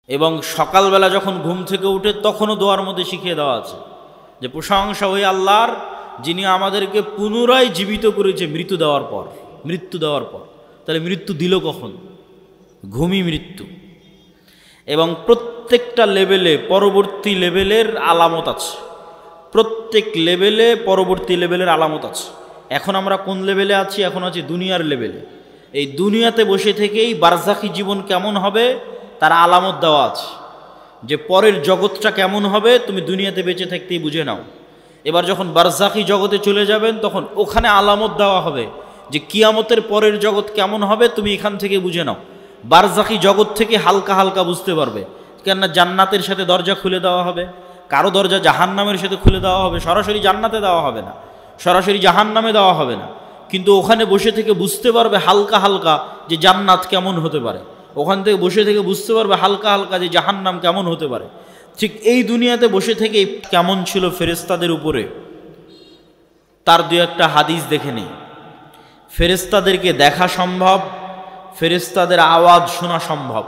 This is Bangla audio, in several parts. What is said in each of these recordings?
এবং সকালবেলা যখন ঘুম থেকে উঠে তখনও দোয়ার মধ্যে শিখিয়ে দেওয়া আছে যে প্রশংসা ওই আল্লাহর যিনি আমাদেরকে পুনরায় জীবিত করেছে মৃত্যু দেওয়ার পর। তাহলে মৃত্যু দিল কখন? ঘুমই মৃত্যু। এবং প্রত্যেকটা লেভেলে পরবর্তী লেভেলের আলামত আছে, প্রত্যেক লেভেলে পরবর্তী লেভেলের আলামত আছে। এখন আমরা কোন লেভেলে আছি? এখন আছি দুনিয়ার লেভেলে। এই দুনিয়াতে বসে থেকেই বারজাখী জীবন কেমন হবে তার আলামত দেওয়া আছে, যে পরের জগৎটা কেমন হবে তুমি দুনিয়াতে বেঁচে থাকতেই বুঝে নাও। এবার যখন বারজাখী জগতে চলে যাবেন তখন ওখানে আলামত দেওয়া হবে যে কিয়ামতের পরের জগৎ কেমন হবে তুমি এখান থেকে বুঝে নাও। বারজাখী জগৎ থেকে হালকা হালকা বুঝতে পারবে, কেননা জান্নাতের সাথে দরজা খুলে দেওয়া হবে, কারো দরজা জাহান্নামের সাথে খুলে দেওয়া হবে, সরাসরি জান্নাতে দেওয়া হবে না, সরাসরি জাহান্নামে দেওয়া হবে না, কিন্তু ওখানে বসে থেকে বুঝতে পারবে হালকা হালকা যে জান্নাত কেমন হতে পারে, ওখান থেকে বসে থেকে বুঝতে পারবে হালকা হালকা যে জাহান্নাম কেমন হতে পারে। ঠিক এই দুনিয়াতে বসে থেকে কেমন ছিল ফেরেশতাদের উপরে তার দু একটা হাদিস দেখে নেই। ফেরেশতাদেরকে দেখা সম্ভব, ফেরেশতাদের আওয়াজ শোনা সম্ভব,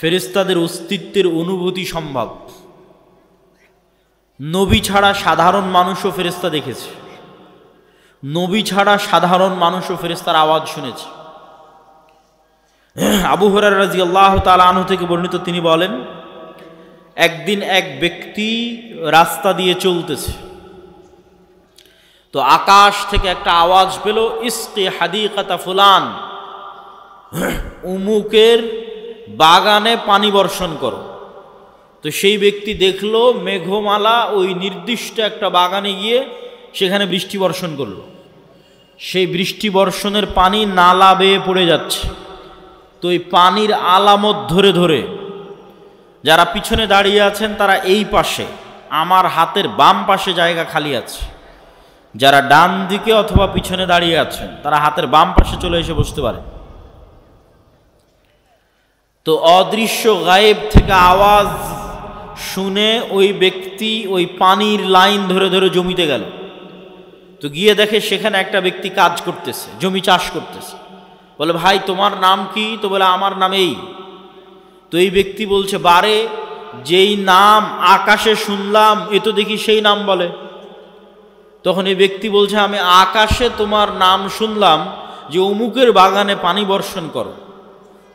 ফেরেশতাদের অস্তিত্বের অনুভূতি সম্ভব। নবী ছাড়া সাধারণ মানুষও ফেরেশতা দেখেছে, নবী ছাড়া সাধারণ মানুষও ফেরেশতার আওয়াজ শুনেছে। আবু হুরায়রা রাদিয়াল্লাহু তাআলা আনহু থেকে বর্ণিত, তিনি বলেন একদিন এক ব্যক্তি রাস্তা দিয়ে চলতেছে, তো আকাশ থেকে একটা আওয়াজ পেল, ইসকি হাদিকাতা ফুলান, উমুকের বাগানে পানি বর্ষণ করো। তো সেই ব্যক্তি দেখলো মেঘমালা ওই নির্দিষ্ট একটা বাগানে গিয়ে সেখানে বৃষ্টি বর্ষণ করলো। সেই বৃষ্টি বর্ষণের পানি নালা বেয়ে পড়ে যাচ্ছে। তো এই পানির আলামত ধরে ধরে যারা পিছনে দাঁড়িয়ে আছেন তারা এই পাশে, আমার হাতের বাম পাশে জায়গা খালি আছে, যারা ডান দিকে অথবা পিছনে দাঁড়িয়ে আছেন তারা হাতের বাম পাশে চলে এসে বসতে পারে। তো অদৃশ্য গায়েব থেকে আওয়াজ শুনে ওই ব্যক্তি ওই পানির লাইন ধরে ধরে জমিতে গেল। তো গিয়ে দেখে সেখানে একটা ব্যক্তি কাজ করতেছে, জমি চাষ করতেছে। বলে, ভাই তোমার নাম কি? তো বলে, আমার নাম এই। তো এই ব্যক্তি বলছে, বারে যেই নাম আকাশে শুনলাম এ তো দেখি সেই নাম বলে। তখন এই ব্যক্তি বলছে, আমি আকাশে তোমার নাম শুনলাম যে অমুকের বাগানে পানি বর্ষণ করো।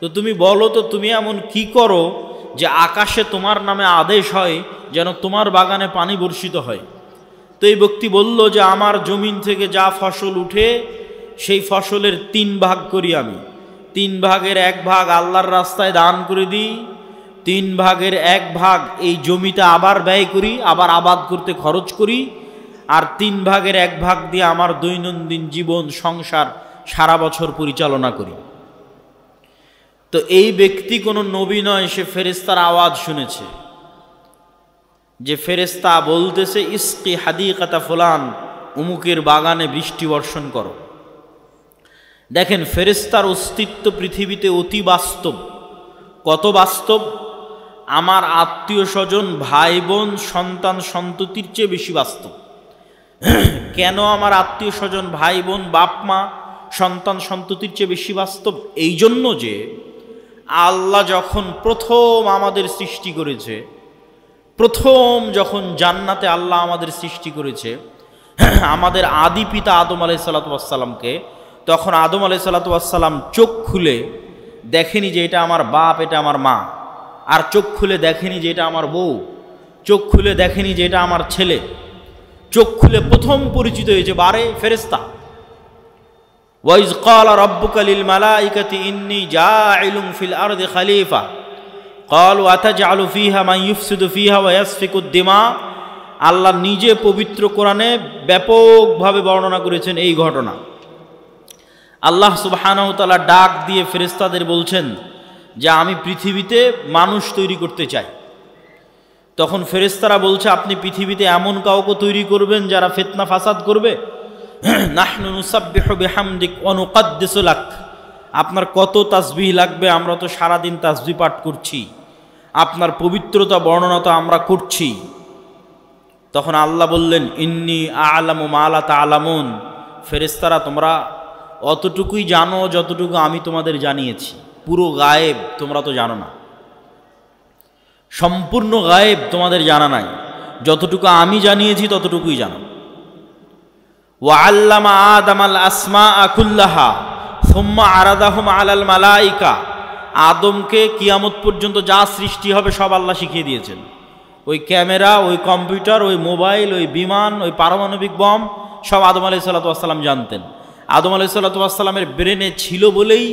তো তুমি বলো তো তুমি এমন কি করো যে আকাশে তোমার নামে আদেশ হয় যেন তোমার বাগানে পানি বর্ষিত হয়? তো এই ব্যক্তি বলল যে আমার জমিন থেকে যা ফসল উঠে সেই ফসলের 3 ভাগ করি আমি, 3 ভাগের 1 ভাগ আল্লাহর রাস্তায় দান করে দিই, 3 ভাগের 1 ভাগ এই জমিতে আবার ব্যয় করি, আবার আবাদ করতে খরচ করি, আর 3 ভাগের 1 ভাগ দিয়ে আমার দৈনন্দিন জীবন সংসার সারা বছর পরিচালনা করি। তো এই ব্যক্তি কোনো নবী নয়, সে ফেরেশতার আওয়াজ শুনেছে, যে ফেরেশতা বলতেছে ইসকি হাদিকাতা ফুলান, উমুকের বাগানে বৃষ্টি বর্ষণ করো। দেখেন ফেরেশতার অস্তিত্ব পৃথিবীতে অতি বাস্তব। কত বাস্তব? আমার আত্মীয় স্বজন, ভাই বোন, সন্তান সন্ততির চেয়ে বেশি বাস্তব। কেন আমার আত্মীয় স্বজন, ভাই বোন, বাপ মা, সন্তান সন্ততির চেয়ে বেশি বাস্তব? এই জন্য যে আল্লাহ যখন প্রথম আমাদের সৃষ্টি করেছে, প্রথম যখন জান্নাতে আল্লাহ আমাদের সৃষ্টি করেছে আমাদের আদি পিতা আদম আলাইহিসসালাতু ওয়াসসালামকে, তখন আদম আলাইহিসসালাতু ওয়াসসালাম চোখ খুলে দেখেনি যে এটা আমার বাপ, এটা আমার মা, আর চোখ খুলে দেখেনি যে এটা আমার বউ, চোখ খুলে দেখেনি যে এটা আমার ছেলে। চোখ খুলে প্রথম পরিচিত হয়েছে বারে ফেরেশতা। ওয়াইজ ক্বালা রাব্বুকা লিল মালাইকাতি ইন্নী জাইলুন ফিল আরদি খলিফা ক্বালু আতাজআলু ফিহা মান ইউফসিদু ফিহা ওয়া ইয়াসফিকুদ দিমা। আল্লাহ নিজে পবিত্র কোরআনে ব্যাপকভাবে বর্ণনা করেছেন এই ঘটনা। আল্লাহ সুবহানাহু ওয়া তাআলা ডাক দিয়ে ফেরেশতাদের বলছেন যে আমি পৃথিবীতে মানুষ তৈরি করতে চাই। তখন ফেরেশতারা বলছে, আপনি পৃথিবীতে এমন কাউকে তৈরি করবেন যারা ফিতনা ফাসাদ করবে? নাহনু নুসাব্বিহু বিহামদিক ওয়া নুকদ্দিসু লাক, আপনার কত তাসবিহ লাগবে, আমরা তো সারাদিন তাসবিহ পাঠ করছি, আপনার পবিত্রতা বর্ণনা তো আমরা করছি। তখন আল্লাহ বললেন, ইন্নী আ'লামু মা লা তা'লামুন, ফেরেশতারা তোমরা অতটুকুই জানো যতটুকু আমি তোমাদের জানিয়েছি, পুরো গায়েব তোমরা তো জানো না। সম্পূর্ণ গায়েব তোমাদের জানা নাই, যতটুকু আমি জানিয়েছি ততটুকুই জানো। ওয়া আল্লামা আদামাল আসমাআ কুল্লাহা সুম্মা আরাদাহুম আলাল মালাইকা, আদমকে কিয়ামত পর্যন্ত যা সৃষ্টি হবে সব আল্লাহ শিখিয়ে দিয়েছেন। ওই ক্যামেরা, ওই কম্পিউটার, ওই মোবাইল, ওই বিমান, ওই পারমাণবিক বম সব আদম আলাইহিস সালাতু ওয়াস সালাম জানতেন। আদম আলাইহিস সালাতু ওয়াস সালামের ব্রেনে ছিল বলেই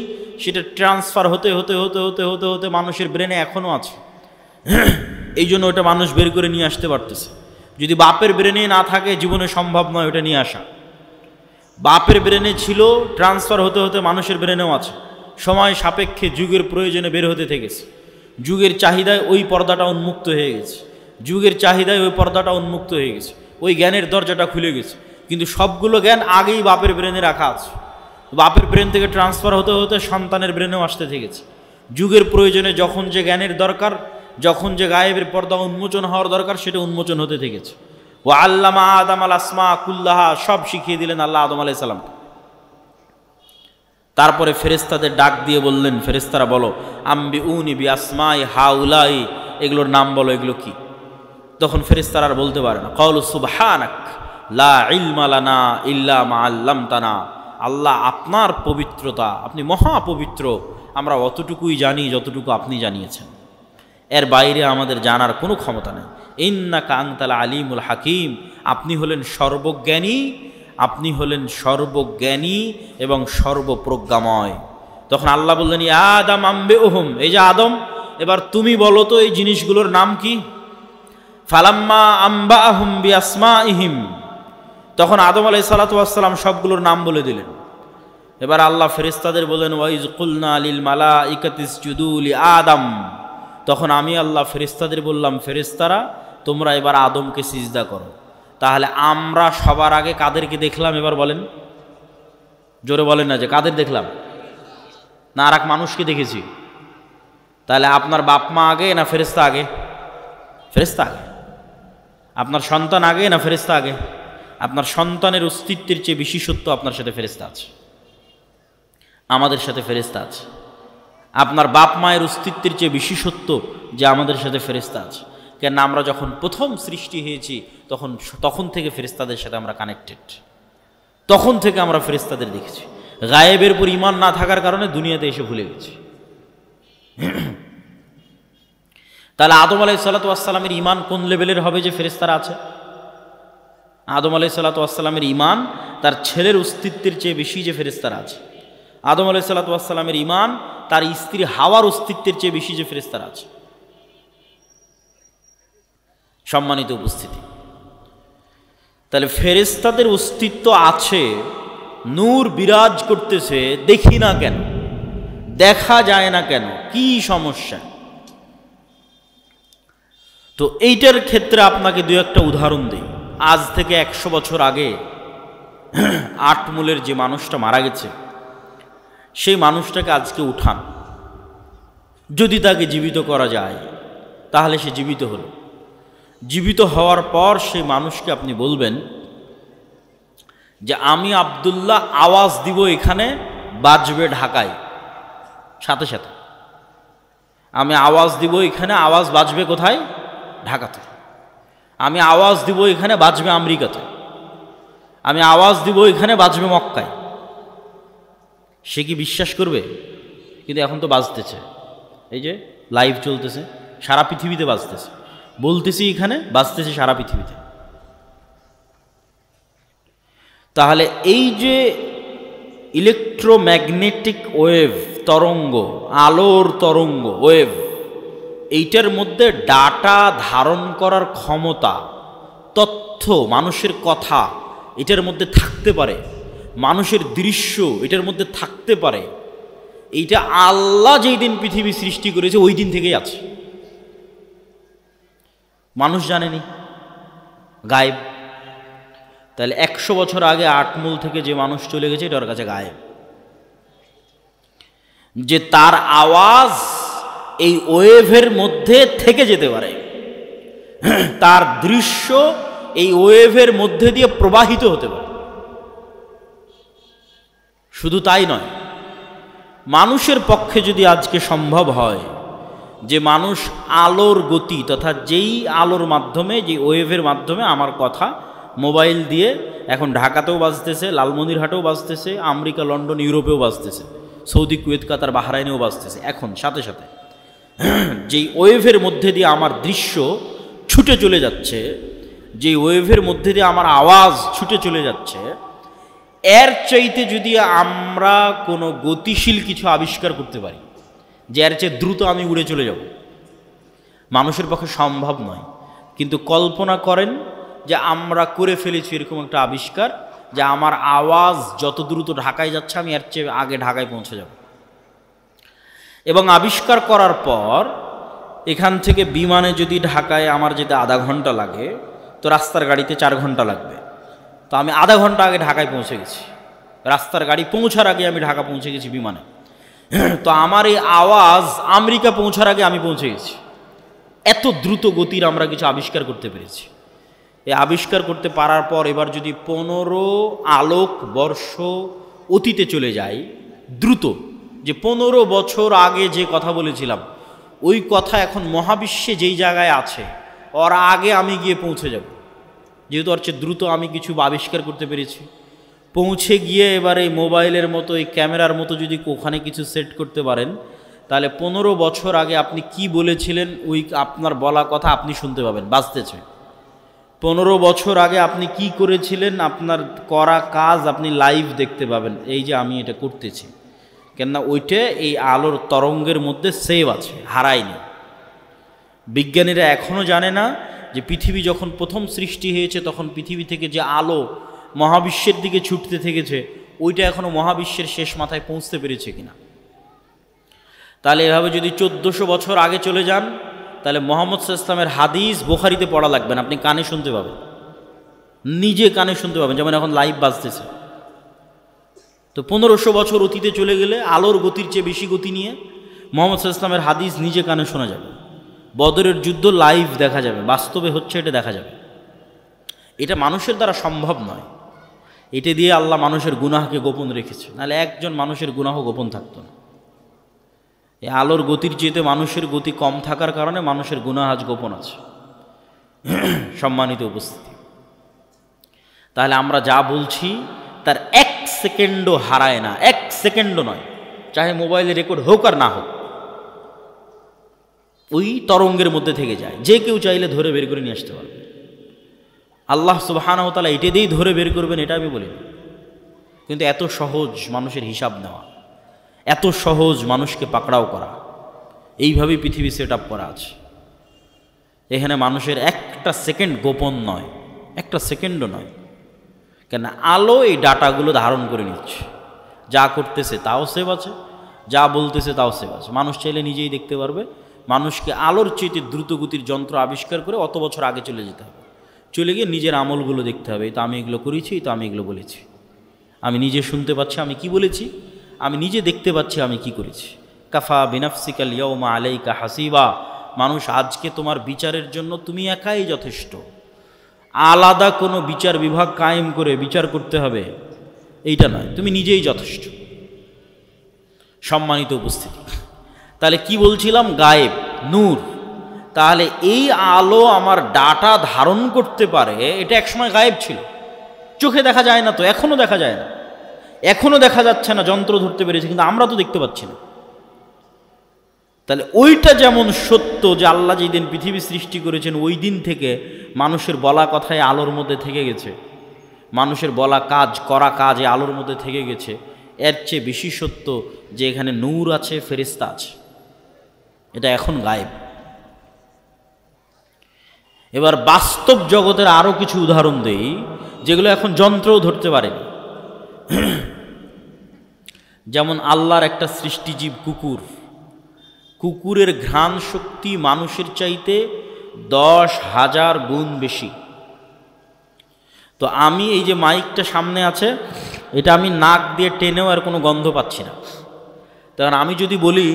সেটা ট্রান্সফার হতে হতে হতে হতে হতে হতে মানুষের ব্রেনে এখনও আছে। এই জন্য ওটা মানুষ বের করে নিয়ে আসতে পারতেছে। যদি বাপের ব্রেনে না থাকে জীবনে সম্ভব নয় ওটা নিয়ে আসা। বাপের ব্রেনে ছিল, ট্রান্সফার হতে হতে মানুষের ব্রেনেও আছে। সময় সাপেক্ষে যুগের প্রয়োজনে বের হতে থেকেছে। যুগের চাহিদায় ওই পর্দাটা উন্মুক্ত হয়ে গেছে, যুগের চাহিদায় ওই পর্দাটা উন্মুক্ত হয়ে গেছে, ওই জ্ঞানের দরজাটা খুলে গেছে। কিন্তু সবগুলো জ্ঞান আগেই বাপের ব্রেনে রাখা আছে। বাপের ব্রেন থেকে ট্রান্সফার হতে হতে সন্তানের ব্রেনেও আসতে থেকেছে। যুগের প্রয়োজনে যখন যে জ্ঞানের দরকার, যখন যে গায়েবের পর্দা উন্মোচন হওয়ার দরকার, সেটা উন্মোচন হতে থেকেছে। ওয়া আল্লামা আদামাল আসমাআ কুল্লাহা, সব শিখিয়ে দিলেন আল্লাহ আদম আলাইহিস সালামকে। তারপরে ফেরেশতাদের ডাক দিয়ে বললেন, ফেরেশতারা বলো, আম্বিউনি বিআসমাই হাউলাই, এগুলোর নাম বলো, এগুলো কি? তখন ফেরেশতারা আর বলতে পারে না। ক্বালু সুবহানাক লা ইলমা লানা ইল্লা মা আল্লামতানা, আল্লাহ আপনার পবিত্রতা, আপনি মহাপবিত্র, আমরা অতটুকুই জানি যতটুকু আপনি জানিয়েছেন, এর বাইরে আমাদের জানার কোনো ক্ষমতা নেই। ইন্নাকা আনতাল আলিমুল হাকিম, আপনি হলেন সর্বজ্ঞানী, আপনি হলেন সর্বজ্ঞানী এবং সর্বপ্রজ্ঞাময়। তখন আল্লাহ বললেন, ইয়া আদম আম্বিউহুম, এই যে আদম, এবার তুমি বলো তো এই জিনিসগুলোর নাম কি? ফালাম্মা আম্বাআহুম বিআসমাইহিম, তখন আদম আলাইহিস সালাতু ওয়াস সালাম সবগুলোর নাম বলে দিলেন। এবার আল্লাহ ফেরেশতাদের বলেন, ওয়াইজ কুলনা লিল মালাইকাতি ইসজুদু লি আদম, তখন আমি আল্লাহ ফেরেশতাদের বললাম, ফেরেশতারা তোমরা এবার আদমকে সিজদা করো। তাহলে আমরা সবার আগে কাদেরকে দেখলাম? এবার বলেন, জোরে বলেন না যে কাদের দেখলাম, না আর এক মানুষকে দেখেছি? তাহলে আপনার বাপ মা আগে না ফেরেশতা আগে? ফেরেশতা আগে। আপনার সন্তান আগে না ফেরেশতা আগে? আপনার সন্তানের অস্তিত্বের চেয়ে বিশেষত্ব আপনার সাথে ফেরেশতা আছে, আমাদের সাথে ফেরেশতা আছে। আপনার বাপ মায়ের অস্তিত্বের চেয়ে বিশেষত্ব যে আমাদের সাথে ফেরেশতা আছে। কেন আমরা যখন প্রথম সৃষ্টি হয়েছি তখন থেকে ফেরেশতাদের সাথে আমরা কানেক্টেড, তখন থেকে আমরা ফেরেশতাদের দেখেছি। গায়েবের উপর ঈমান না থাকার কারণে দুনিয়াতে এসে ভুলে গেছি। তাহলে আদম আলাইহিস সালাতু ওয়াস সালামের ঈমান কোন লেভেলের হবে যে ফেরেশতারা আছে? আদম আলাইহিস সালাতু ওয়াস সালামের ঈমান তার ছেলের অস্তিত্বের চেয়ে বেশি যে ফেরেশতারা আছে। আদম আলাইহিস সালাতু ওয়াস সালামের ঈমান তার স্ত্রী হাওয়ার অস্তিত্বের চেয়ে বেশি যে ফেরেশতারা আছে। সম্মানিত উপস্থিতি, তাহলে ফেরেশতাদের অস্তিত্ব আছে, নূর বিরাজ করতেছে, দেখি না কেন, দেখা যায় না কেন, কি সমস্যা? তো এইটার ক্ষেত্রে আপনাকে দু একটা উদাহরণ দিই। আজ থেকে 100 বছর আগে আটমূলের যে মানুষটা মারা গেছে, সেই মানুষটাকে আজকে উঠান, যদি তাকে জীবিত করা যায় তাহলে সে জীবিত হলো। জীবিত হওয়ার পর সেই মানুষকে আপনি বলবেন যে আমি আব্দুল্লাহ আওয়াজ দিব, এখানে বাজবে ঢাকায়, সাথে সাথে আমি আওয়াজ দিব, এখানে আওয়াজ বাজবে কোথায়? ঢাকাতে। আমি আওয়াজ দিব, এখানে বাজবে আমেরিকাতে। আমি আওয়াজ দিব, এখানে বাজবে মক্কায়। সে কি বিশ্বাস করবে? কিন্তু এখন তো বাজতেছে, এই যে লাইভ চলতেছে, সারা পৃথিবীতে বাজতেছে, বলতেছি এখানে, বাজতেছে সারা পৃথিবীতে। তাহলে এই যে ইলেকট্রোম্যাগনেটিক ওয়েভ, তরঙ্গ, আলোর তরঙ্গ ওয়েভ, এইটার মধ্যে ডাটা ধারণ করার ক্ষমতা, তথ্য, মানুষের কথা এটার মধ্যে থাকতে পারে, মানুষের দৃশ্য এটার মধ্যে থাকতে পারে। এইটা আল্লাহ যেই দিন পৃথিবী সৃষ্টি করেছে ওই দিন থেকেই আছে, মানুষ জানেনি, গায়েব। তাহলে 100 বছর আগে আটমূল থেকে যে মানুষ চলে গেছে এটার কাছে গায়েব। যে তার আওয়াজ এই ওয়েভের মধ্যে থেকে যেতে পারে, তার দৃশ্য এই ওয়েভের মধ্যে দিয়ে প্রবাহিত হতে পারে। শুধু তাই নয়, মানুষের পক্ষে যদি আজকে সম্ভব হয় যে মানুষ আলোর গতি তথা যেই আলোর মাধ্যমে, যে ওয়েভের মাধ্যমে আমার কথা মোবাইল দিয়ে এখন ঢাকাতেও বাজতেছে, লালমনিরহাটেও বাজতেছে, আমেরিকা, লন্ডন, ইউরোপেও বাজতেছে, সৌদি, কুয়েত, কাতার, বাহরাইনেও বাজতেছে, এখন সাথে সাথে যেই ওয়েভের মধ্যে দিয়ে আমার দৃশ্য ছুটে চলে যাচ্ছে, যেই ওয়েভের মধ্যে দিয়ে আমার আওয়াজ ছুটে চলে যাচ্ছে, এর চাইতে যদি আমরা কোনো গতিশীল কিছু আবিষ্কার করতে পারি যে এর চেয়ে দ্রুত আমি উড়ে চলে যাব, মানুষের পক্ষে সম্ভব নয়। কিন্তু কল্পনা করেন যে আমরা করে ফেলেছি এরকম একটা আবিষ্কার যে আমার আওয়াজ যত দ্রুত ঢাকায় যাচ্ছে আমি এর চেয়ে আগে ঢাকায় পৌঁছে যাব। এবং আবিষ্কার করার পর এখান থেকে বিমানে যদি ঢাকায় আমার যেতে আধা ঘন্টা লাগে, তো রাস্তার গাড়িতে 4 ঘন্টা লাগবে। তো আমি আধা ঘন্টা আগে ঢাকায় পৌঁছে গেছি, রাস্তার গাড়ি পৌঁছার আগে আমি ঢাকা পৌঁছে গেছি বিমানে। তো আমার এই আওয়াজ আমেরিকা পৌঁছার আগে আমি পৌঁছে গেছি। এত দ্রুত গতির আমরা কিছু আবিষ্কার করতে পেরেছি। এই আবিষ্কার করতে পারার পর এবার যদি 15 আলোক বর্ষ অতীতে চলে যাই দ্রুত, যে 15 বছর আগে যে কথা বলেছিলাম ওই কথা এখন মহাবিশ্বে যেই জায়গায় আছে ওর আগে আমি গিয়ে পৌঁছে যাব, যেহেতু ওর চেয়ে দ্রুত আমি কিছু আবিষ্কার করতে পেরেছি। পৌঁছে গিয়ে এবার এই মোবাইলের মতো, এই ক্যামেরার মতো যদি ওখানে কিছু সেট করতে পারেন, তাহলে 15 বছর আগে আপনি কি বলেছিলেন ওই আপনার বলা কথা আপনি শুনতে পাবেন, বাজতেছে। 15 বছর আগে আপনি কি করেছিলেন, আপনার করা কাজ আপনি লাইভ দেখতে পাবেন, এই যে আমি এটা করতেছি, কেননা ওইটা এই আলোর তরঙ্গের মধ্যে সেভ আছে, হারায়নি। বিজ্ঞানীরা এখনও জানে না যে পৃথিবী যখন প্রথম সৃষ্টি হয়েছে তখন পৃথিবী থেকে যে আলো মহাবিশ্বের দিকে ছুটতে থেকেছে ওইটা এখনও মহাবিশ্বের শেষ মাথায় পৌঁছতে পেরেছে কিনা। তাহলে এভাবে যদি 1400 বছর আগে চলে যান, তাহলে মুহাম্মদ সাল্লাল্লাহু আলাইহি ওয়াসাল্লামের হাদিস বুখারীতে পড়া লাগবে না, আপনি কানে শুনতে পাবেন, নিজে কানে শুনতে পাবেন, যেমন এখন লাইভ বাজতেছে। তো 1500 বছর অতীতে চলে গেলে আলোর গতির চেয়ে বেশি গতি নিয়ে মুহাম্মদ সাল্লাল্লাহু আলাইহি ওয়াসাল্লামের হাদিস নিজে কানে শোনা যাবে, বদরের যুদ্ধ লাইভ দেখা যাবে, বাস্তবে হচ্ছে এটা দেখা যাবে। এটা মানুষের দ্বারা সম্ভব নয়, এটা দিয়ে আল্লাহ মানুষের গুনাহকে গোপন রেখেছে, নাহলে একজন মানুষের গুনাহ গোপন থাকতো না। এই আলোর গতির চেয়ে মানুষের গতি কম থাকার কারণে মানুষের গুনাহ আজ গোপন আছে। সম্মানিত উপস্থিতি, তাহলে আমরা যা বলছি তার 1 সেকেন্ডও হারায় না, 1 সেকেন্ডও নয়, চাহে মোবাইলে রেকর্ড হোক আর না হোক, ওই তরঙ্গের মধ্যে থেকে যায়, যে কেউ চাইলে ধরে বের করে নিয়ে আসতে পারবে। আল্লাহ সুবহানাহু ওয়া তাআলা এটা দিয়েই ধরে বের করবেন এটা আমি বলি না, কিন্তু এত সহজ মানুষের হিসাব নেওয়া, এত সহজ মানুষকে পাকড়াও করা, এইভাবেই পৃথিবী সেট আপ করা আছে। এখানে মানুষের একটা সেকেন্ড গোপন নয়, একটা সেকেন্ডও নয়, কেন আলো এই ডাটাগুলো ধারণ করে নিচ্ছে, যা করতেছে তাও সেভ আছে, যা বলতেছে তাও সেভ আছে। মানুষ চাইলে নিজেই দেখতে পারবে। মানুষকে আলোর চেয়ে দ্রুতগতির যন্ত্র আবিষ্কার করে অত বছর আগে চলে যেতে হবে, চলে গিয়ে নিজের আমলগুলো দেখতে হবে, এই তো আমি এগুলো করেছি, এই তো আমি এগুলো বলেছি, আমি নিজে শুনতে পাচ্ছি আমি কি বলেছি, আমি নিজে দেখতে পাচ্ছি আমি কি করেছি। কাফা বিনাফসিকাল ইয়াউমা আলাইকা হাসিবা, মানুষ আজকে তোমার বিচারের জন্য তুমি একাই যথেষ্ট, আলাদা কোনো বিচার বিভাগ কায়েম করে বিচার করতে হবে এইটা নয়, তুমি নিজেই যথেষ্ট। সম্মানিত উপস্থিতি, তাহলে কি বলছিলাম, গায়েব, নূর। তাহলে এই আলো আমার ডাটা ধারণ করতে পারে, এটা একসময় গায়েব ছিল, চোখে দেখা যায় না, তো এখনও দেখা যায় না, এখনও দেখা যাচ্ছে না, যন্ত্র ধরতে পেরেছে কিন্তু আমরা তো দেখতে পাচ্ছি না। তাহলে ওইটা যেমন সত্য যে আল্লাহ যেই দিন পৃথিবী সৃষ্টি করেছেন ওই দিন থেকে মানুষের বলা কথায় আলোর মধ্যে থেকে গেছে, মানুষের বলা কাজ করা কাজ এই আলোর মধ্যে থেকে গেছে, এর চেয়ে বেশি সত্য যে এখানে নূর আছে, ফেরেশতা আছে, এটা এখন গায়েব। এবার বাস্তব জগতের আরও কিছু উদাহরণ দেই যেগুলো এখন যন্ত্রও ধরতে পারেনি। যেমন আল্লাহর একটা সৃষ্টিজীব কুকুর, কুকুরের ঘ্রাণ শক্তি মানুষের চাইতে 10,000 গুণ বেশি। তো আমি এই যে মাইকটা সামনে আছে এটা আমি নাক দিয়ে টেনেও আর কোনো গন্ধ পাচ্ছি না, তখন আমি যদি বলি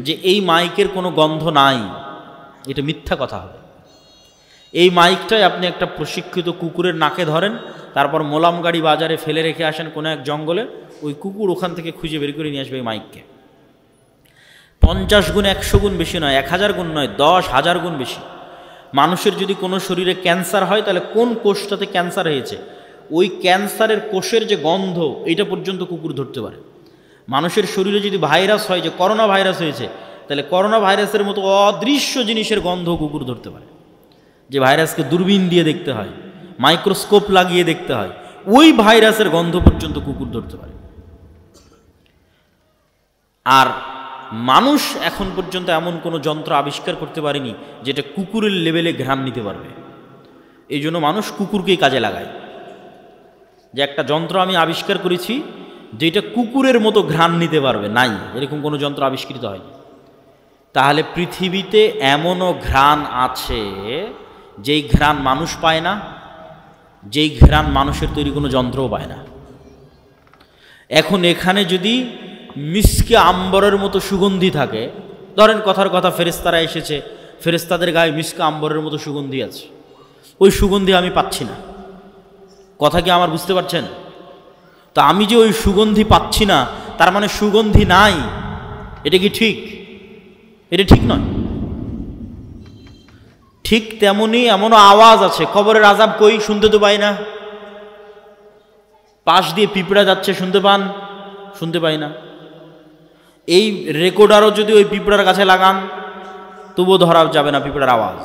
যে এই মাইকের কোনো গন্ধ নাই, এটা মিথ্যা কথা হবে। এই মাইকটাই আপনি একটা প্রশিক্ষিত কুকুরের নাকে ধরেন, তারপর মোলাম গাড়ি বাজারে ফেলে রেখে আসেন কোনো এক জঙ্গলে, ওই কুকুর ওখান থেকে খুঁজে বের করে নিয়ে আসবে এই মাইককে। 50 গুণ 100 গুণ বেশি নয়, 1000 গুণ নয়, 10,000 গুণ বেশি। মানুষের যদি কোনো শরীরে ক্যান্সার হয়, তাহলে কোন কোষটাতে ক্যান্সার হয়েছে ওই ক্যান্সারের কোষের যে গন্ধ, এইটা পর্যন্ত কুকুর ধরতে পারে। মানুষের শরীরে যদি ভাইরাস হয়, যে করোনা ভাইরাস হয়েছে, তাহলে করোনা ভাইরাসের মতো অদৃশ্য জিনিসের গন্ধ কুকুর ধরতে পারে। যে ভাইরাসকে দূরবীন দিয়ে দেখতে হয়, মাইক্রোস্কোপ লাগিয়ে দেখতে হয়, ওই ভাইরাসের গন্ধ পর্যন্ত কুকুর ধরতে পারে। আর মানুষ এখন পর্যন্ত এমন কোনো যন্ত্র আবিষ্কার করতে পারেনি যেটা কুকুরের লেভেলে ঘ্রাণ নিতে পারবে। এই জন্য মানুষ কুকুরকেই কাজে লাগায়, যে একটা যন্ত্র আমি আবিষ্কার করেছি যেটা কুকুরের মতো ঘ্রাণ নিতে পারবে, নাই, এরকম কোনো যন্ত্র আবিষ্কৃত হয়নি। তাহলে পৃথিবীতে এমনও ঘ্রাণ আছে যেই ঘ্রাণ মানুষ পায় না, যেই ঘ্রাণ মানুষের তৈরি কোনো যন্ত্রও পায় না। এখন এখানে যদি মিসকে আম্বরের মতো সুগন্ধি থাকে, ধরেন কথার কথা ফেরেশতারা এসেছে, ফেরেশতাদের গায়ে মিসকে আম্বরের মতো সুগন্ধি আছে, ওই সুগন্ধি আমি পাচ্ছি না। কথা কি আমার বুঝতে পারছেন? তো আমি যে ওই সুগন্ধি পাচ্ছি না, তার মানে সুগন্ধি নাই, এটা কি ঠিক? এটা ঠিক নয়। ঠিক তেমনি এমনও আওয়াজ আছে, কবরের আযাব কই, শুনতে তো পাই না। পাশ দিয়ে পিঁপড়া যাচ্ছে, শুনতে পান? শুনতে পাই না। এই রেকর্ডারও যদি ওই পিঁপড়ার কাছে লাগান, তবুও ধরা যাবে না পিঁপড়ার আওয়াজ।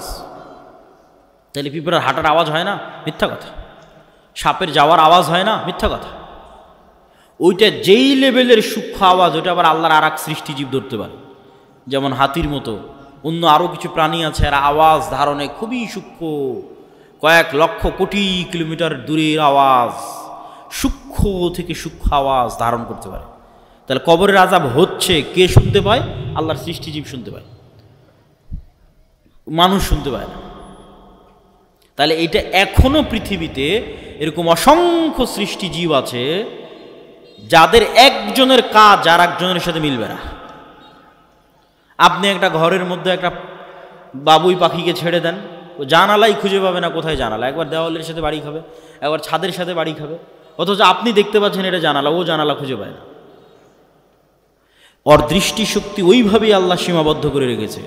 তাহলে পিঁপড়ার হাঁটার আওয়াজ হয় না? মিথ্যা কথা। সাপের যাওয়ার আওয়াজ হয় না? মিথ্যা কথা। ওইটা যেই লেভেলের সূক্ষ্ম আওয়াজ, ওইটা আবার আল্লাহর আর এক সৃষ্টিজীব ধরতে পারে। যেমন হাতির মতো অন্য আরও কিছু প্রাণী আছে, এরা আওয়াজ ধারণে খুবই সূক্ষ্ম, কয়েক লক্ষ কোটি কিলোমিটার দূরের আওয়াজ, সূক্ষ্ম থেকে সূক্ষ্ম আওয়াজ ধারণ করতে পারে। তাহলে কবরের আযাব হচ্ছে, কে শুনতে পায়? আল্লাহর সৃষ্টিজীব শুনতে পায়, মানুষ শুনতে পায় না। তাহলে এটা এখনো পৃথিবীতে এরকম অসংখ্য সৃষ্টিজীব আছে যাদের একজনের কাজ আর একজনের সাথে মিলবে না। আপনি একটা ঘরের মধ্যে একটা বাবুই পাখিকে ছেড়ে দেন, ও জানালাই খুঁজে পাবে না কোথায় জানালা, একবার দেওয়ালের সাথে বাড়ি খাবে, একবার ছাদের সাথে বাড়ি খাবে, অথচ আপনি দেখতে পাচ্ছেন এটা জানালা, ও জানালা খুঁজে পায় না। ওর দৃষ্টিশক্তি ওইভাবেই আল্লাহ সীমাবদ্ধ করে রেখেছে।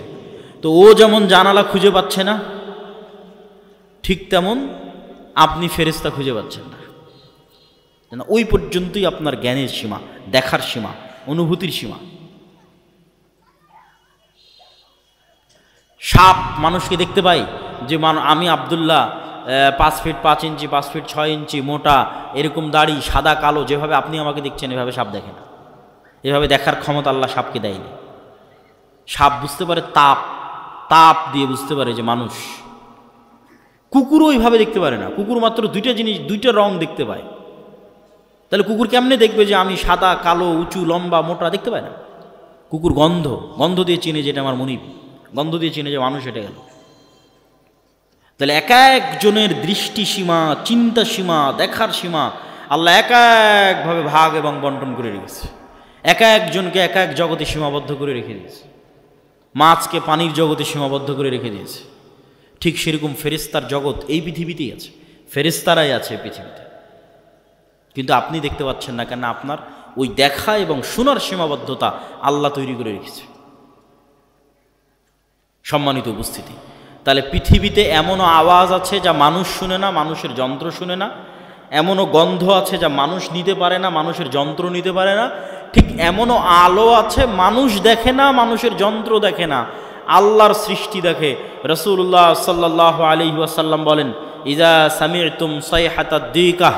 তো ও যেমন জানালা খুঁজে পাচ্ছে না, ঠিক তেমন আপনি ফেরেশতা খুঁজে পাচ্ছেন না। ওই পর্যন্তই আপনার জ্ঞানের সীমা, দেখার সীমা, অনুভূতির সীমা। সাপ মানুষকে দেখতে পাই, যে আমি আব্দুল্লাহ 5 ফিট 5 ইঞ্চি, 5 ফিট 6 ইঞ্চি মোটা, এরকম দাড়ি, সাদা কালো, যেভাবে আপনি আমাকে দেখছেন এভাবে সাপ দেখে না। এভাবে দেখার ক্ষমতা আল্লাহ সাপকে দেয়নি। সাপ বুঝতে পারে তাপ, তাপ দিয়ে বুঝতে পারে যে মানুষ। কুকুরও ওইভাবে দেখতে পারে না, কুকুর মাত্র দুইটা জিনিস, দুইটা রং দেখতে পায়। তাহলে কুকুর কেমনে দেখবে যে আমি সাদা কালো, উঁচু লম্বা মোটা? দেখতে পায় না। কুকুর গন্ধ, গন্ধ দিয়ে চিনে যেটা আমার মনিব, গন্ধ দিয়ে চিনে যে মানুষ এটা গেল। তাহলে এক একজনের দৃষ্টি সীমা, চিন্তা সীমা, দেখার সীমা আল্লাহ এক একভাবে ভাগ এবং বন্টন করে রেখেছে। এক একজনকে এক এক জগতে সীমাবদ্ধ করে রেখে দিয়েছে। মাছকে পানির জগতে সীমাবদ্ধ করে রেখে দিয়েছে। ঠিক সেরকম ফেরেশতার জগৎ এই পৃথিবীতেই আছে, ফেরেশতারাই আছে পৃথিবীতে, কিন্তু আপনি দেখতে পাচ্ছেন না, কেন? আপনার ওই দেখা এবং শোনার সীমাবদ্ধতা আল্লাহ তৈরি করে রেখেছে। সম্মানিত উপস্থিতি, তাহলে পৃথিবীতে এমনও আওয়াজ আছে যা মানুষ শুনে না, মানুষের যন্ত্র শুনে না। এমনও গন্ধ আছে যা মানুষ নিতে পারে না, মানুষের যন্ত্র নিতে পারে না। ঠিক এমনও আলো আছে মানুষ দেখে না, মানুষের যন্ত্র দেখে না, আল্লাহর সৃষ্টি দেখে। রাসূলুল্লাহ সাল্লাল্লাহু আলাইহি ওয়াসাল্লাম বলেন, ইজা সামি'তুম সাইহাতাদ দিকাহ,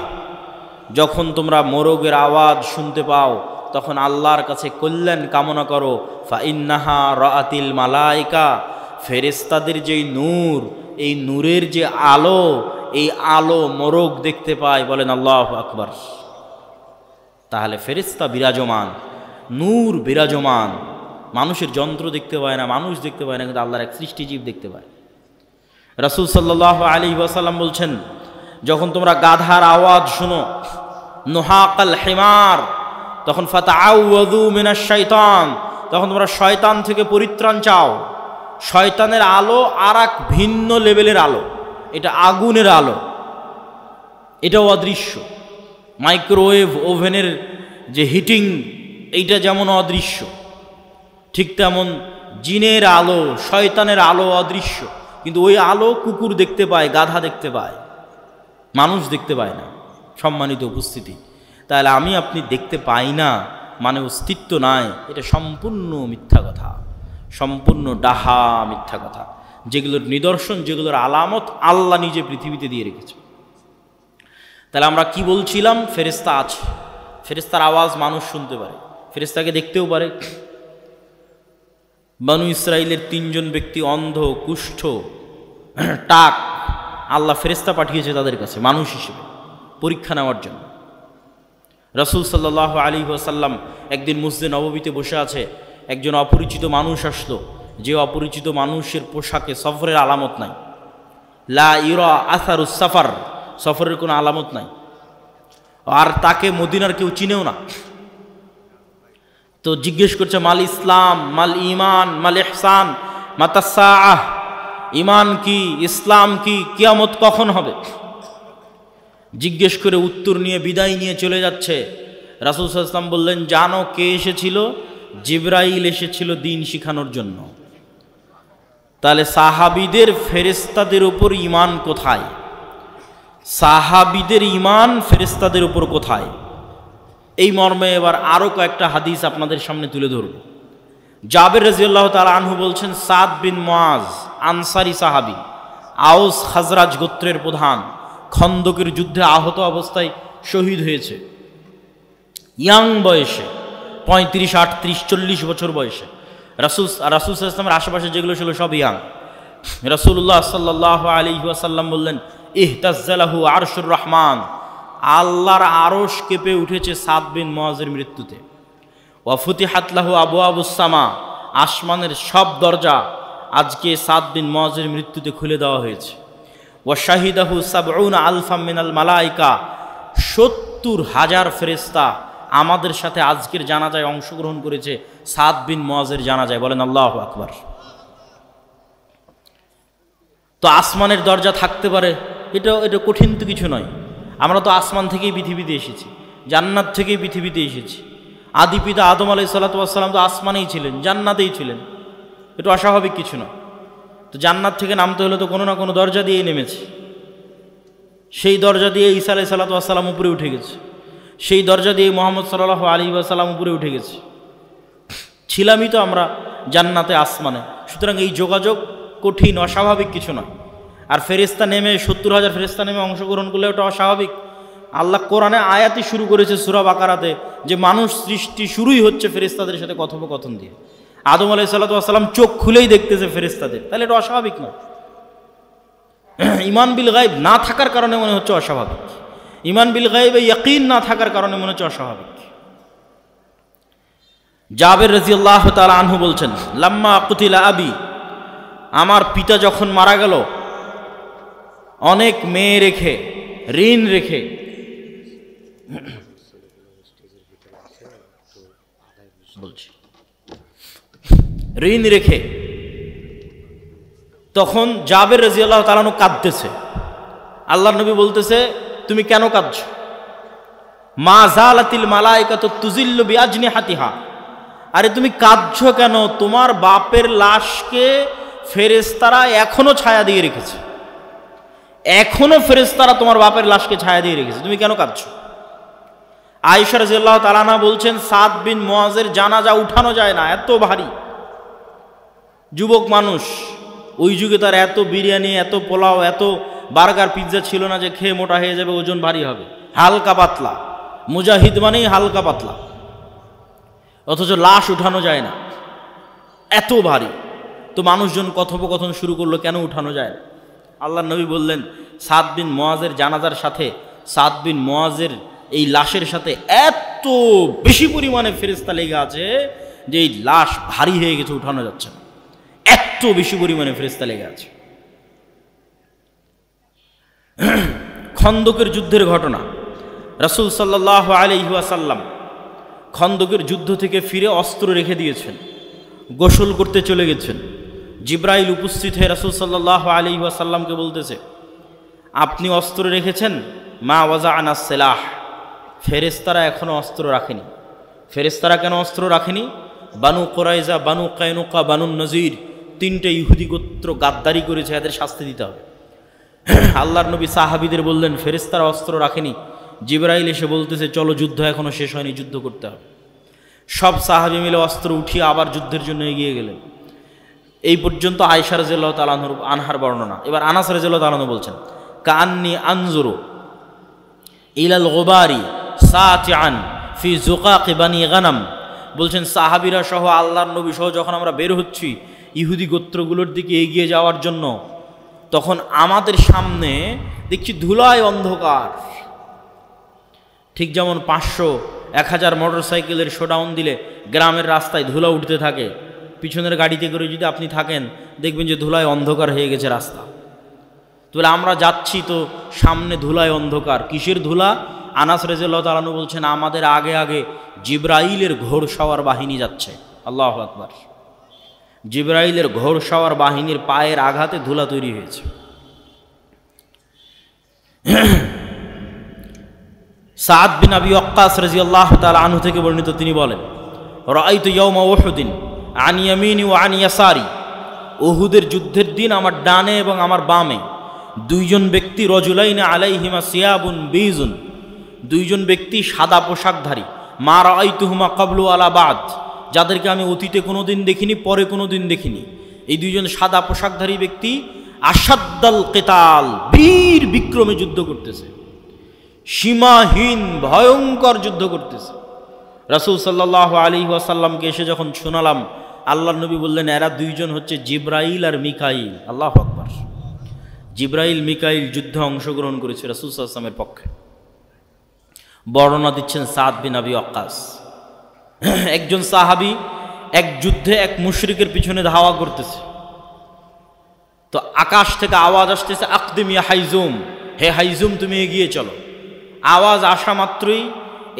যখন তোমরা মোরগের আওয়াজ শুনতে পাও, তখন আল্লাহর কাছে কল্যাণ কামনা করো। ফাইন্নাহা রাআতিল মালাইকা, ফেরেশতাদের যেই নূর, এই নূরের যে আলো, এই আলো মোরগ দেখতে পায়। বলেন আল্লাহু আকবার। তাহলে ফেরেশতা বিরাজমান, নূর বিরাজমান। মানুষের যন্ত্র দেখতে পায় না, মানুষ দেখতে পায় না, কিন্তু আল্লাহর এক সৃষ্টিজীব দেখতে পায়। রাসূল সাল্লাল্লাহু আলাইহি ওয়াসাল্লাম বলছেন, যখন তোমরা গাধার আওয়াজ শুনো, নুহাকাল হিমার, তখন ফাতাআউযু মিনাশ শাইতান, তখন তোমরা শয়তান থেকে পরিত্রাণ চাও। শয়তানের আলো আর এক ভিন্ন লেভেলের আলো, এটা আগুনের আলো, এটাও অদৃশ্য। মাইক্রোওয়েভ ওভেনের যে হিটিং, এইটা যেমন অদৃশ্য, ঠিক তেমন জিনের আলো, শয়তানের আলো অদৃশ্য, কিন্তু ওই আলো কুকুর দেখতে পায়, গাধা দেখতে পায়, মানুষ দেখতে পায় না। সম্মানিত উপস্থিতি, তাহলে আমি আপনি দেখতে পাই না মানে অস্তিত্ব নাই, এটা সম্পূর্ণ মিথ্যা কথা, সম্পূর্ণ ডাহা মিথ্যা কথা, যেগুলোর নিদর্শন, যেগুলোর আলামত আল্লাহ নিজে পৃথিবীতে দিয়ে রেখেছে। তাহলে আমরা কি বলছিলাম? ফেরেশতা আছে, ফেরেশতার আওয়াজ মানুষ শুনতে পারে, ফেরেশতাকে দেখতেও পারে। বনু ইসরাইলের 3 জন ব্যক্তি অন্ধ, কুষ্ঠ, টাক, আল্লাহ ফেরেশতা পাঠিয়েছে তাদের কাছে মানুষ হিসেবে পরীক্ষা নেওয়ার জন্য। রাসূল সাল্লাল্লাহু আলাইহি ওয়াসাল্লাম একদিন মসজিদে নববীতে বসে আছে, একজন অপরিচিত মানুষ আসলো, যে অপরিচিত মানুষের পোশাকে সফরের আলামত নাই, লা ইউরা আসারুস সাফার, সফরের কোনো আলামত নাই, আর তাকে মদিনার কেউ চিনেও না। তো জিজ্ঞেস করছে, মাল ইসলাম, মাল ইমান, মাল ইহসান, মাতাসাআহ, ইমান কি, ইসলাম কি, কিয়ামত কখন হবে? জিজ্ঞেস করে উত্তর নিয়ে বিদায় নিয়ে চলে যাচ্ছে। রাসূল সাল্লাল্লাহু আলাইহি ওয়াসাল্লাম বললেন, জানো কে এসেছিল? জিবরাইল এসেছিল দিন শিখানোর জন্য। তাহলে সাহাবীদের ফেরেশতাদের উপর ঈমান কোথায়? সাহাবীদের ঈমান ফেরেশতাদের উপর কোথায়? এই মর্মে এবার আরো কয়েকটা হাদিস আপনাদের সামনে তুলে ধরব। জাবের রাদিয়াল্লাহু তাআলা আনহু বলছেন, সাদ বিন মুআজ আনসারী সাহাবী, আউস খাজরাজ গোত্রের প্রধান, খন্দকের যুদ্ধে আহত অবস্থায় শহীদ হয়েছে, ইয়াং বয়সে, 35, 38, 40 বছর বয়সে। রাসূল সাল্লাল্লাহু আলাইহি ওয়াসাল্লামের আশেপাশে যেগুলো ছিল সব ইয়াং। রাসূলুল্লাহ সাল্লাল্লাহু আলাইহি ওয়াসাল্লাম বললেন, ইহতাজ্জালাহু আরশুর রহমান, আল্লাহর আরশ কেঁপে উঠেছে সাদ বিন মুআজের মৃত্যুতে। ওয়া ফুতিহাত লাহু আবওয়াবুস সামা, আসমানের সব দরজা আজকে সাদ বিন মুআজের মৃত্যুতে খুলে দেওয়া হয়েছে। ওয়া শাহিদাহু ৭০ আলফা মিনাল মালাইকা, ৭০,০০০ ফেরেশতা আমাদের সাথে আজকের জানাজায় অংশগ্রহণ করেছে সাদ বিন মুআজের জানাজায়। বলেন আল্লাহু আকবার। তো আসমানের দরজা থাকতে পারে, এটা কঠিন তো কিছু নয়। আমরা তো আসমান থেকেই পৃথিবীতে এসেছি, জান্নাত থেকেই পৃথিবীতে এসেছি। আদি পিতা আদম আলাইহিস সালাতু ওয়াস সালাম তো আসমানেই ছিলেন, জান্নাতেই ছিলেন, এটা অস্বাভাবিক কিছু না। তো জান্নাত থেকে নামতে হলে তো কোনো না কোনো দরজা দিয়েই নেমেছে, সেই দরজা দিয়ে ঈসা আলাইহিস সালাতু ওয়াস সালাম উপরে উঠে গেছে, সেই দরজা দিয়ে মুহাম্মদ সাল্লাল্লাহু আলাইহি ওয়াসাল্লাম উপরে উঠে গেছে। ছিলামই তো আমরা জান্নাতে, আসমানে। সুতরাং এই যোগাযোগ কঠিন, অস্বাভাবিক কিছু নয়। আর ফেরেশতা নেমে ৭০,০০০ ফেরেশতা নেমে অংশগ্রহণ করলে ওটা অস্বাভাবিক। আল্লাহ কোরআনে আয়াতই শুরু করেছে সূরা বাকারাতে যে মানুষ সৃষ্টি শুরুই হচ্ছে ফেরেশতাদের সাথে কথোপকথন দিয়ে। আদম আলাইহিস সালাতু ওয়াস সালাম চোখ খুলেই দেখতেছে ফেরেশতাদের, তাহলে এটা অস্বাভাবিক নয়। ঈমান বিল গায়ব না থাকার কারণে মনে হচ্ছে অস্বাভাবিক, ঈমান বিল গায়বে ইয়াকিন না থাকার কারণে মনে হচ্ছে অস্বাভাবিক। জাবের রাদিয়াল্লাহু তাআলা আনহু বলছেন, লাম্মা কুতিলা আবি, আমার পিতা যখন মারা গেল, অনেক মেয়ে রেখে, ঋণ রেখে, বলছি ঋণ রেখে, তখন জাবের রাদিয়াল্লাহু তাআলা আনহু কাঁদতেছে। আল্লাহর নবী বলতেছে, তুমি কেন কাঁদছো? মা জালাতিল মালাইকাতু তুজিল্লু বিআজনিহাতিহা, আরে তুমি কাঁদছো কেন? তোমার বাপের লাশকে ফেরেশতারা এখনো ছায়া দিয়ে রেখেছে, এখনো ফেরেশতারা তোমার বাপের লাশকে ছায়া দিয়ে রেখেছে, তুমি কেন কাঁদছো? আয়েশা রাদিয়াল্লাহু তাআলা আনহা বলছেন, সাদ বিন মুআজের জানাজা উঠানো যায় না, এত ভারী। যুবক মানুষ, ওই যুগে তার এত বিরিয়ানি, এত পোলাও, এত বার্গার, পিৎজা ছিল না যে খেয়ে মোটা হয়ে যাবে, ওজন ভারী হবে, হালকা পাতলা। মুজাহিদ মানেই হালকা পাতলা, অথচ লাশ উঠানো যায় না, এত ভারী। তো মানুষজন কথোপকথন শুরু করলো, কেন উঠানো যায় না? আল্লাহর নবী বললেন, সাদ বিন মুআজের জানাজার সাথে, সাদ বিন মুআজের এই লাশের সাথে এত বেশি পরিমাণে ফেরেশতা লেগে আছে যে এই লাশ ভারী হয়ে গেছে, উঠানো যাচ্ছে না, এত বেশি পরিমাণে ফেরেশতা লেগে আছে। খন্দকের যুদ্ধের ঘটনা, রাসূল সাল্লাল্লাহু আলাইহি ওয়াসাল্লাম খন্দকের যুদ্ধ থেকে ফিরে অস্ত্র রেখে দিয়েছেন, গোসল করতে চলে গেছেন। জিবরাইল উপস্থিত হয়ে রাসূল সাল্লাল্লাহু আলাইহি ওয়াসাল্লামকে বলতেছে, আপনি অস্ত্র রেখেছেন? মা ওয়াজাআনা সিলাহ, ফেরেশতারা এখনো অস্ত্র রাখেনি। ফেরেশতারা কেন অস্ত্র রাখেনি? বানু কোরাইজা, বানু কায়নুকা, বানু নজির, তিনটে ইহুদি গোত্র গাদ্দারি করেছে, এদের শাস্তি দিতে হবে। আল্লাহর নবী সাহাবীদের বললেন, ফেরেশতারা অস্ত্র রাখেনি, জিবরাইল এসে বলতেছে চলো যুদ্ধ এখনো শেষ হয়নি, যুদ্ধ করতে হবে। সব সাহাবী মিলে অস্ত্র উঠিয়ে আবার যুদ্ধের জন্য এগিয়ে গেলেন। এই পর্যন্ত আয়েশা রাদিয়াল্লাহু তাআলা আনহার বর্ণনা। এবার আনাস রাদিয়াল্লাহু তাআলা বলছেন, কান্নি আনজুরু ইলাল গুবারি সাতিআন ফি যুকাক বানি গানাম, বলছেন সাহাবীরা সহ আল্লাহর নবী সহ যখন আমরা বের হচ্ছি ইহুদি গোত্রগুলোর দিকে এগিয়ে যাওয়ার জন্য, তখন আমাদের সামনে দেখছি ধুলায় অন্ধকার। ঠিক যেমন 500-1000 মোটরসাইকেলের শোডাউন দিলে গ্রামের রাস্তায় ধুলা উঠতে থাকে, পিছনের গাড়িতে করে যদি আপনি থাকেন দেখবেন যে ধুলায় অন্ধকার হয়ে গেছে রাস্তা। তাহলে আমরা যাচ্ছি তো সামনে ধুলায় অন্ধকার, কিসের ধুলা? আনাস রাদিয়াল্লাহু তাআলা বলছেন আমাদের আগে আগে জিবরাইলের ঘোড়সওয়ার বাহিনী যাচ্ছে। আল্লাহু আকবার। জিবরাইলের ঘোড়সওয়ার বাহিনীর পায়ের আঘাতে ধুলা তৈরি হয়েছে। সাদ বিন আবি ওয়াক্কাস রাদিয়াল্লাহু তাআলা আনহু থেকে বর্ণিত, তিনি বলেন, রাআইতু ইয়াওমা উহুদিন আন ইয়ামিনি ওয়া আন ইয়াসারি, উহুদের যুদ্ধের দিন আমার ডানে এবং আমার বামে দুইজন ব্যক্তি, রজুলাইন আলাইহিমা সিয়াবুন বীজুন, দুইজন ব্যক্তি সাদা পোশাকধারী, মা রাআইতুহুমা ক্বাবলু আলা বাদ, যাদেরকে আমি অতীতে কোনোদিন দেখিনি, পরে কোনোদিন দেখিনি। এই দুইজন সাদা পোশাকধারী ব্যক্তি আশাদ্দাল কিতাল, বীর বিক্রমে যুদ্ধ করতেছে, সীমাহীন ভয়ঙ্কর যুদ্ধ করতেছে। রাসূল সাল্লাল্লাহু আলাইহি ওয়াসাল্লামকে এসে যখন শোনালাম, আল্লাহর নবী বললেন এরা দুইজন হচ্ছে জিবরাইল আর মিকাইল। আল্লাহু আকবার। জিবরাইল মিকাইল যুদ্ধে অংশগ্রহণ করেছে রাসূল সাল্লাল্লাহু আলাইহি ওয়াসাল্লামের পক্ষে। বর্ণনা দিচ্ছেন সাদ বিন আবি ওয়াক্কাস। একজন সাহাবী এক যুদ্ধে এক মুশরিকের পিছনে ধাওয়া করতেছে, তো আকাশ থেকে আওয়াজ আসতেছে, আকদিম ইয়া হাইজুম, হে হাইজুম তুমি এগিয়ে চলো। আওয়াজ আসা মাত্রই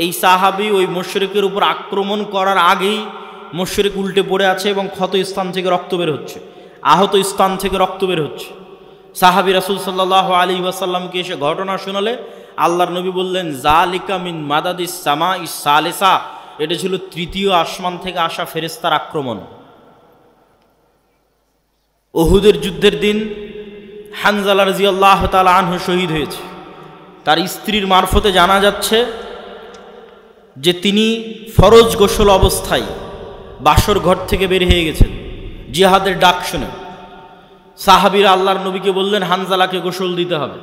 এই সাহাবী ওই মুশরিকের উপর আক্রমণ করার আগেই মুশরিক উল্টে পড়ে আছে এবং ক্ষত স্থান থেকে রক্ত বের হচ্ছে, আহত স্থান থেকে রক্ত বের হচ্ছে। সাহাবী রাসূল সাল্লাল্লাহু আলাইহি ওয়াসাল্লামকে এসে ঘটনা শোনালে আল্লাহর নবী বললেন, জালিকা মিন মাদাদিস সামাইস সালিসা, এটা ছিল তৃতীয় আসমান থেকে আসা ফেরেশতার আক্রমণ। উহুদের যুদ্ধের দিন হানজালা রাদিয়াল্লাহু তাআলা আনহু শহীদ হয়েছে। তার স্ত্রীর মারফতে জানা যাচ্ছে যে তিনি ফরজ গোসল অবস্থায় বাসর ঘর থেকে বের হয়ে গেছেন জিহাদের ডাক শুনে। সাহাবীরা আল্লাহর নবীকে বললেন হানজালাকে গোসল দিতে হবে।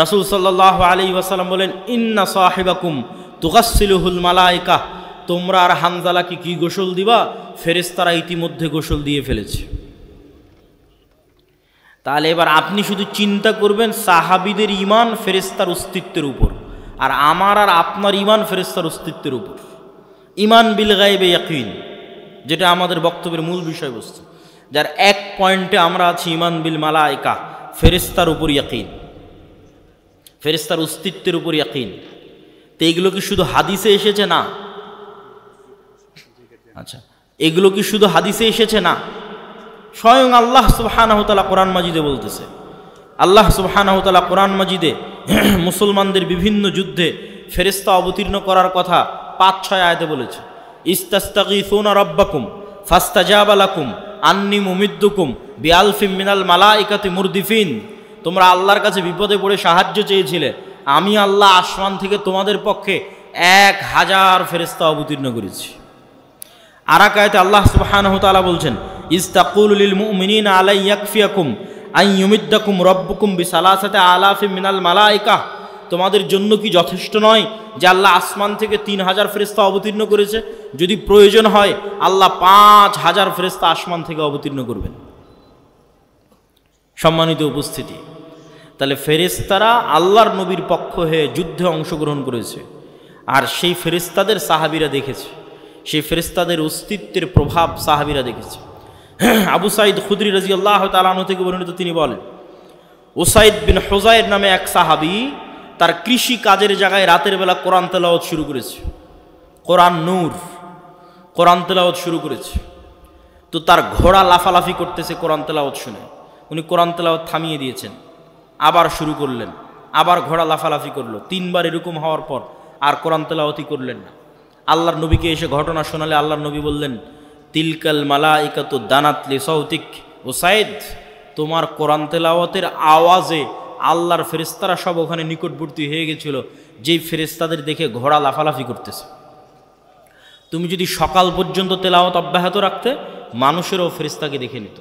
রাসূল সাল্লাল্লাহু আলাইহি ওয়াসাল্লাম বলেন, ইন্না সাহিবাকুম তুগাসসিলুহুল মালায়েকা, তোমরা আর হানজালাকে কি গোসল দিবা? ফেরেশতারা ইতিমধ্যে গোসল দিয়ে ফেলেছে। তাহলে এবার আপনি শুধু চিন্তা করবেন সাহাবীদের ঈমান ফেরেশতার অস্তিত্বের উপর, আর আমার আর আপনার ঈমান ফেরেশতার অস্তিত্বের উপর। ঈমান বিল গায়বে ইয়াকিন, যেটা আমাদের বক্তব্যের মূল বিষয়বস্তু, যার এক পয়েন্টে আমরা আছি ঈমান বিল মালায়েকা, ফেরেশতার উপর ইয়াকিন, ফেরেশতার অস্তিত্বের উপর ইয়াকিন। তো এগুলো কি শুধু হাদিসে এসেছে? না। আচ্ছা, এগুলো কি শুধু হাদিসে এসেছে? না, স্বয়ং আল্লাহ সুবহানাহু ওয়া তাআলা কোরআন মাজিদে বলতেছে। আল্লাহ সুবহানাহু ওয়া তাআলা কোরআন মাজিদে মুসলমানদের বিভিন্ন যুদ্ধে ফেরেশতা অবতীর্ণ করার কথা 5-6 আয়াতে বলেছে। ইস্তাস্তাগীসুনা রাব্বাকুম ফাস্তাজাবা লাকুম আন্নী মুমিদ্দুকুম বিআলফিম মিনাল মালাইকাতি মুরদিফিন, তোমরা আল্লাহর কাছে বিপদে পড়ে সাহায্য চেয়েছিলে, আমি আল্লাহ আসমান থেকে তোমাদের পক্ষে 1000 ফেরেশতা অবতীর্ণ করেছি। আর এক আয়াতে আল্লাহ সুবহানাহু ওয়া তাআলা বলছেন, ইস্তাকুলু লিল মুমিনিনা আলাই ইয়াকফিয়াকুম আন ইউমিদ্দাকুম রাব্বুকুম বিসালাসাতি আলাফিম মিনাল মালাইকা, তোমাদের জন্য কি যথেষ্ট নয় যে আল্লাহ আসমান থেকে 3000 ফেরেশতা অবতীর্ণ করেছে? যদি প্রয়োজন হয় আল্লাহ 5000 ফেরেশতা আসমান থেকে অবতীর্ণ করবেন। সম্মানিত উপস্থিতি, তাহলে ফেরেশতারা আল্লাহর নবীর পক্ষ হয়ে যুদ্ধে অংশগ্রহণ করেছে, আর সেই ফেরেশতাদের সাহাবীরা দেখেছে, সেই ফেরেশতাদের অস্তিত্বের প্রভাব সাহাবীরা দেখেছে। আবু সাঈদ খুদরি রাদিয়াল্লাহু তাআলা আনহু থেকে বর্ণিত, তিনি বলেন, উসাইদ বিন হুযাইর নামে এক সাহাবী তার কৃষি কাজের জায়গায় রাতের বেলা কোরআন তেলাওয়াত শুরু করেছে, কোরআন নূর, কোরআন তেলাওয়াত শুরু করেছে। তো তার ঘোড়া লাফালাফি করতেছে কোরআন তেলাওয়াত শুনে, উনি কোরআন তেলাওয়াত থামিয়ে দিয়েছেন, আবার শুরু করলেন, আবার ঘোড়া লাফালাফি করলো। 3 বার এরকম হওয়ার পর আর কোরআন তেলাওয়াতই করলেন না। আল্লাহর নবীকে এসে ঘটনা শোনালে আল্লাহর নবী বললেন, তিলকাল মালাইকাতু দানাত লিসাউতিক। ও সাইদ, তোমার কোরআন তেলাওয়াতের আওয়াজে আল্লাহর ফেরেশতারা সব ওখানে নিকটবর্তী হয়ে গেছিল, যেই ফেরেশতাদের দেখে ঘোড়া লাফালাফি করতেছে। তুমি যদি সকাল পর্যন্ত তেলাওয়াত অব্যাহত রাখতে, মানুষেরও ফেরেশতাকে দেখে নিত।